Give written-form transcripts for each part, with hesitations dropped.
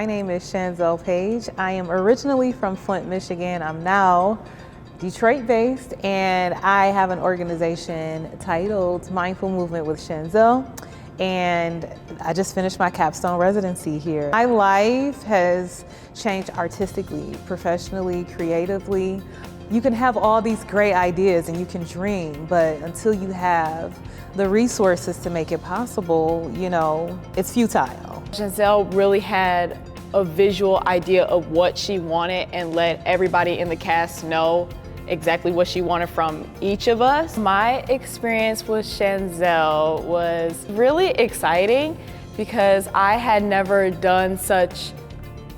My name is Shanzell Page. I am originally from Flint, Michigan. I'm now Detroit-based, and I have an organization titled Mindful Movement with Shanzell, and I just finished my capstone residency here. My life has changed artistically, professionally, creatively. You can have all these great ideas and you can dream, but until you have the resources to make it possible, it's futile. Shanzell really had a visual idea of what she wanted and let everybody in the cast know exactly what she wanted from each of us. My experience with Shanzell was really exciting because I had never done such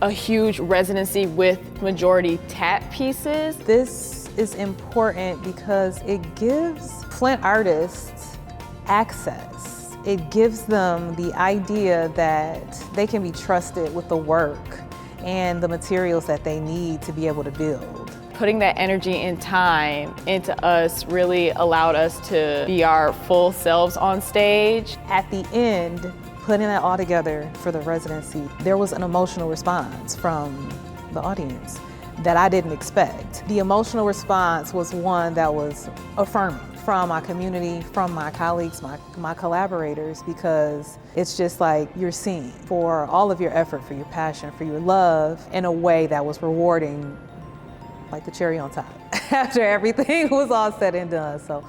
a huge residency with majority tap pieces. This is important because it gives Flint artists access. It gives them the idea that they can be trusted with the work and the materials that they need to be able to build. Putting that energy and time into us really allowed us to be our full selves on stage. At the end, putting that all together for the residency, there was an emotional response from the audience that I didn't expect. The emotional response was one that was affirming from my community, from my colleagues, my collaborators, because it's just like you're seen for all of your effort, for your passion, for your love, in a way that was rewarding, like the cherry on top, after everything was all said and done. So